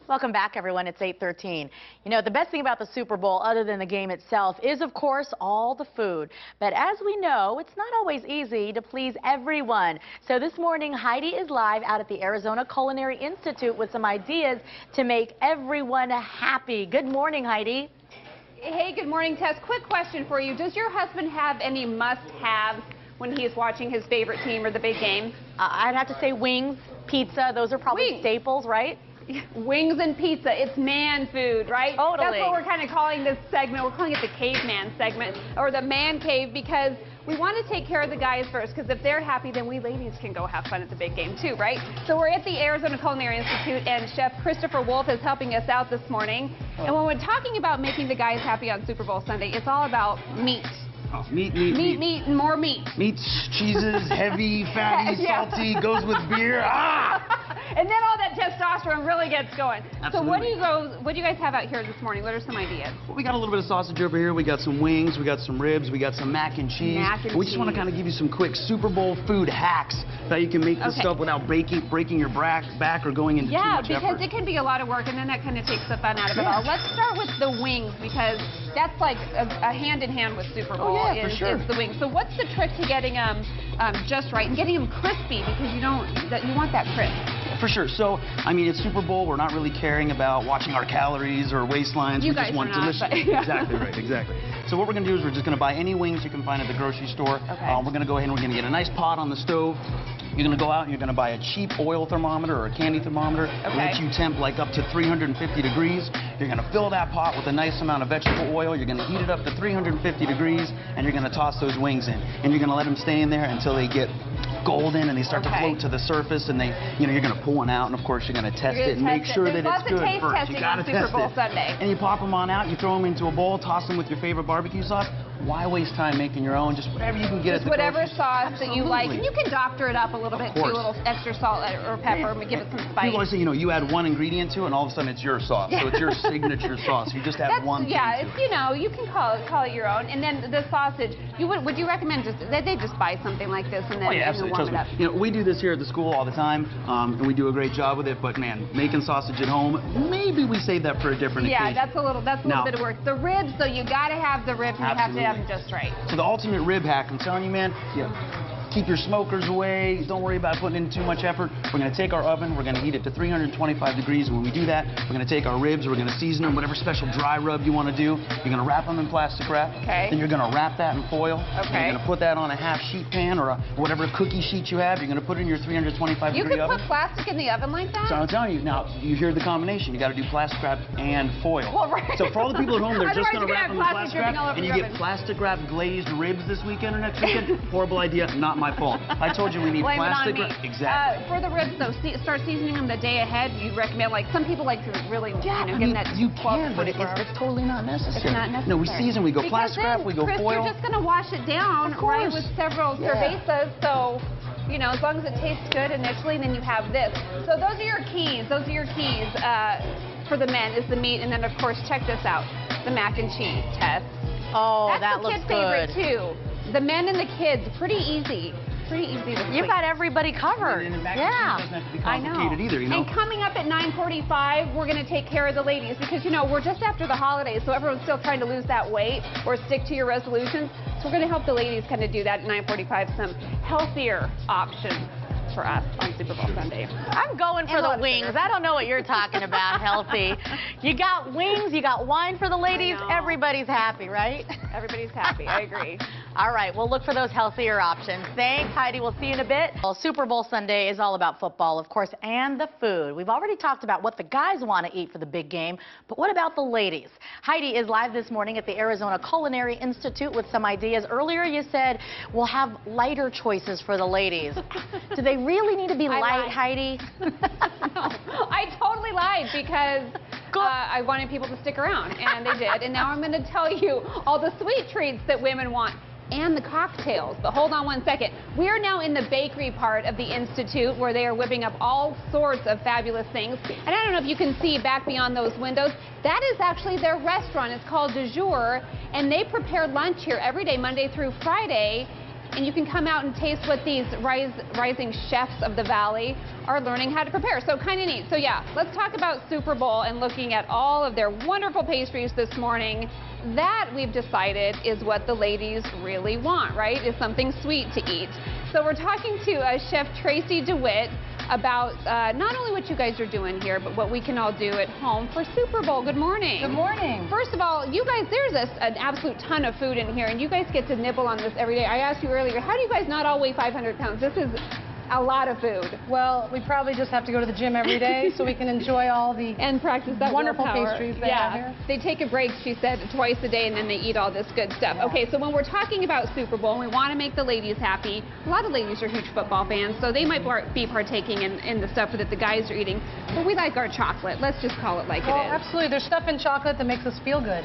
Welcome back, everyone. It's 8:13. You know, the best thing about the Super Bowl, other than the game itself, is, of course, all the food. But as we know, it's not always easy to please everyone. So this morning, Heidi is live out at the Arizona Culinary Institute with some ideas to make everyone happy. Good morning, Heidi. Hey, good morning, Tess. Quick question for you. Does your husband have any must-haves when he is watching his favorite team or the big game? I'd have to say wings, pizza. Those are probably staples, right? Wings and pizza. It's man food, right? Totally. That's what we're kind of calling this segment. We're calling it the caveman segment, or the man cave, because we want to take care of the guys first, because if they're happy, then we ladies can go have fun at the big game too, right? So we're at the Arizona Culinary Institute, and Chef Christopher Wolf is helping us out this morning. And when we're talking about making the guys happy on Super Bowl Sunday, it's all about meat. Oh, meat, and more meat. Meats, cheeses, heavy, fatty, salty, goes with beer. And then all that testosterone really gets going. Absolutely. So what do you guys have out here this morning? What are some ideas? Well, we got a little bit of sausage over here. We got some wings. We got some ribs. We got some mac and cheese. We just want to kind of give you some quick Super Bowl food hacks that you can make this stuff without breaking your back or going into too much effort. Yeah, because it can be a lot of work, and then that kind of takes the fun out of it all. Let's start with the wings, because that's like a hand-in-hand with Super Bowl. For sure. Is the wings. So what's the trick to getting them just right and getting them crispy, because you want that crisp? For sure. So, I mean, it's Super Bowl. We're not really caring about watching our calories or waistlines. You we guys just want are not, delicious. Exactly right. Exactly. So what we're going to do is we're just going to buy any wings you can find at the grocery store. Okay. We're going to go ahead and we're going to get a nice pot on the stove. You're going to go out and you're going to buy a cheap oil thermometer or a candy thermometer. Let you temp like up to 350 degrees. You're going to fill that pot with a nice amount of vegetable oil. You're going to heat it up to 350 degrees, and you're going to toss those wings in. And you're going to let them stay in there until they get golden and they start to float to the surface, and you're going to pull one out, and of course you're going to test it and make sure that it's good first. You got to test it. Sunday. And you pop them on out, you throw them into a bowl, toss them with your favorite barbecue sauce. Why waste time making your own? Just whatever you can get at the whatever grocery sauce that you like. And you can doctor it up a little bit too, a little extra salt or pepper, and give it some spice. People always say, you add one ingredient to it, and all of a sudden it's your sauce. So it's your signature sauce. You just add one thing to it. You can call it your own. And then the sausage, would you recommend that they just buy something like this and then warm it up? We do this here at the school all the time, and we do a great job with it. But man, making sausage at home, maybe we save that for a different occasion. Yeah, that's a little bit of work. The ribs, though, you got to have the ribs, and you have to have them just right. So the ultimate rib hack, I'm telling you, man. Keep your smokers away. Don't worry about putting in too much effort. We're going to take our oven. We're going to heat it to 325 degrees. And when we do that, we're going to take our ribs. We're going to season them, whatever special dry rub you want to do. You're going to wrap them in plastic wrap. Okay. Then you're going to wrap that in foil. Okay. You're going to put that on a half sheet pan or whatever cookie sheet you have. You're going to put it in your 325 degree oven. You can put plastic in the oven like that? So I'm telling you, now, you hear the combination. You got to do plastic wrap and foil. Well, right. So for all the people at home, they're just going to wrap them in plastic wrap, and you get oven. plastic wrap glazed ribs this weekend or next weekend. Horrible idea, not my fault. I told you we need plastic wrap. Exactly. For the ribs, though, start seasoning them the day ahead. You recommend, like, some people like to really, get that. You can, but it's totally not necessary. It's not necessary. No, we season, we go plastic wrap, we go Chris, foil. You're just going to wash it down, right, with several cervezas, so, as long as it tastes good initially, then you have this. So those are your keys. For the men is the meat, and then, of course, check this out, the mac and cheese, Tess. Oh, that looks good. That's the kid favorite, too. The men and the kids, pretty easy. You've got everybody covered. And doesn't have to be complicated either, And coming up at 9:45, we're going to take care of the ladies, because, we're just after the holidays, so everyone's still trying to lose that weight or stick to your resolutions. So we're going to help the ladies kind of do that at 9:45, some healthier options for us on Super Bowl Sunday. I'm going for the wings. I don't know what you're talking about, healthy. You got wings, you got wine for the ladies. Everybody's happy, right? Everybody's happy. I agree. All right, we'll look for those healthier options. Thanks, Heidi. We'll see you in a bit. Well, Super Bowl Sunday is all about football, of course, and the food. We've already talked about what the guys want to eat for the big game, but what about the ladies? Heidi is live this morning at the Arizona Culinary Institute with some ideas. Earlier you said we'll have lighter choices for the ladies. Do they really need to be light, Heidi? No, I totally lied, because I wanted people to stick around, and they did. And now I'm going to tell you all the sweet treats that women want, and the cocktails. But hold on one second. We are now in the bakery part of the Institute, where they are whipping up all sorts of fabulous things. And I don't know if you can see back beyond those windows. That is actually their restaurant. It's called Du Jour, and they prepare lunch here every day, Monday through Friday. and you can come out and taste what these rising chefs of the valley are learning how to prepare. So kind of neat. So yeah, let's talk about Super Bowl and looking at all of their wonderful pastries this morning. That, we've decided, is what the ladies really want, right? Is something sweet to eat. So we're talking to Chef Tracy DeWitt about not only what you guys are doing here, but what we can all do at home for Super Bowl. Good morning. Good morning. First of all, you guys, there's an absolute ton of food in here, and you guys get to nibble on this every day. I asked you earlier, how do you guys not all weigh 500 pounds? This is a lot of food. Well, we probably just have to go to the gym every day so we can enjoy all the and practice that wonderful willpower. pastries they have here. They take a break, she said, twice a day, and then they eat all this good stuff. Yeah. Okay, so when we're talking about Super Bowl and we want to make the ladies happy, a lot of ladies are huge football fans, so they might be partaking in the stuff that the guys are eating. But we like our chocolate. Let's just call it like it is. Absolutely. There's stuff in chocolate that makes us feel good.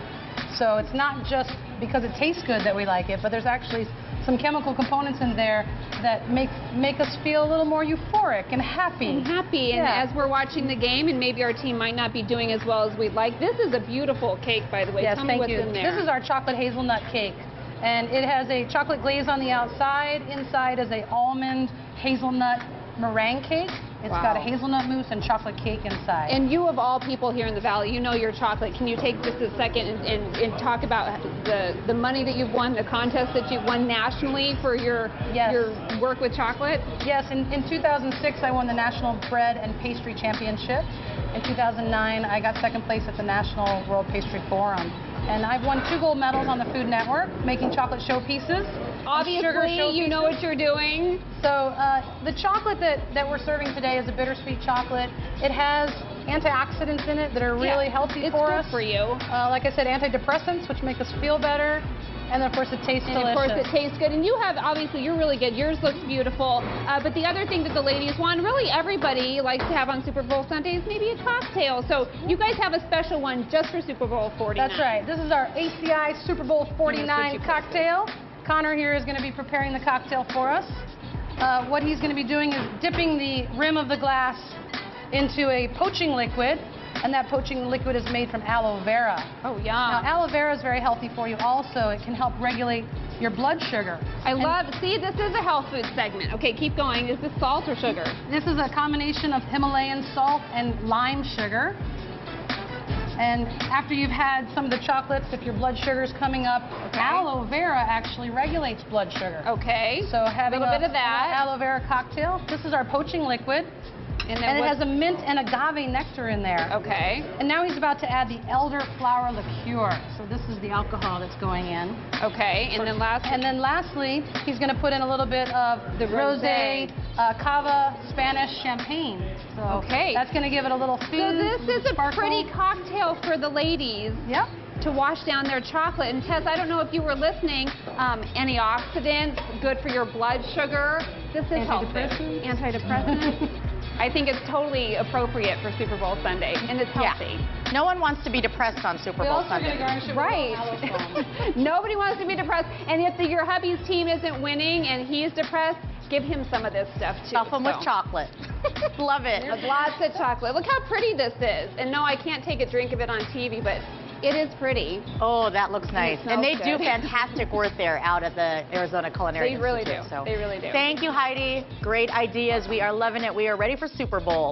So it's not just because it tastes good that we like it, but there's actually some chemical components in there that make us feel a little more euphoric and happy. And as we're watching the game, and maybe our team might not be doing as well as we'd like, this is a beautiful cake, by the way. Yes, Tell me what's in there. This is our chocolate hazelnut cake. And it has a chocolate glaze on the outside. Inside is a almond hazelnut meringue cake. It's got a hazelnut mousse and chocolate cake inside. And you, of all people here in the Valley, you know your chocolate. Can you take just a second and talk about the money that you've won, the contest that you've won nationally for your work with chocolate? Yes, in 2006 I won the National Bread and Pastry Championship. In 2009 I got second place at the National World Pastry Forum. And I've won 2 gold medals on the Food Network, making chocolate showpieces. Obviously, you know what you're doing. So the chocolate that we're serving today is a bittersweet chocolate. It has antioxidants in it that are really healthy for us. It's good for you. Like I said, antidepressants, which make us feel better. And of course, it tastes delicious. And of course, it tastes good. And you have, obviously, you're really good. Yours looks beautiful. But the other thing that the ladies want, really everybody likes to have on Super Bowl Sundays, maybe a cocktail. So you guys have a special one just for Super Bowl 49. That's right. This is our ACI Super Bowl 49 cocktail. Connor here is going to be preparing the cocktail for us. What he's going to be doing is dipping the rim of the glass into a poaching liquid. And that poaching liquid is made from aloe vera. Oh, yeah. Now, aloe vera is very healthy for you also. It can help regulate your blood sugar. See, this is a health food segment. Okay, keep going. Is this salt or sugar? This is a combination of Himalayan salt and lime sugar. And after you've had some of the chocolates, if your blood sugar is coming up, aloe vera actually regulates blood sugar. Okay. So having a little bit of that. Aloe vera cocktail. This is our poaching liquid. And it has a mint and agave nectar in there. Okay. And now he's about to add the elderflower liqueur. So this is the alcohol that's going in. Okay. And then lastly, he's going to put in a little bit of the rosé cava Spanish champagne. So that's going to give it a little fizz. So this is a pretty cocktail for the ladies. Yep. To wash down their chocolate. And Tess, I don't know if you were listening, antioxidants, good for your blood sugar. This is healthy. Antidepressants. I think it's totally appropriate for Super Bowl Sunday, and it's healthy. Yeah. No one wants to be depressed on Super Bowl Sunday. Right. Nobody wants to be depressed. And if your hubby's team isn't winning and he's depressed, give him some of this stuff too. Stuff him with chocolate. Love it. Lots of chocolate. Look how pretty this is. And no, I can't take a drink of it on TV, but it is pretty. Oh, that looks nice. And they do fantastic work there out at the Arizona Culinary Institute. They really do. Thank you, Heidi. Great ideas. We are loving it. We are ready for Super Bowl.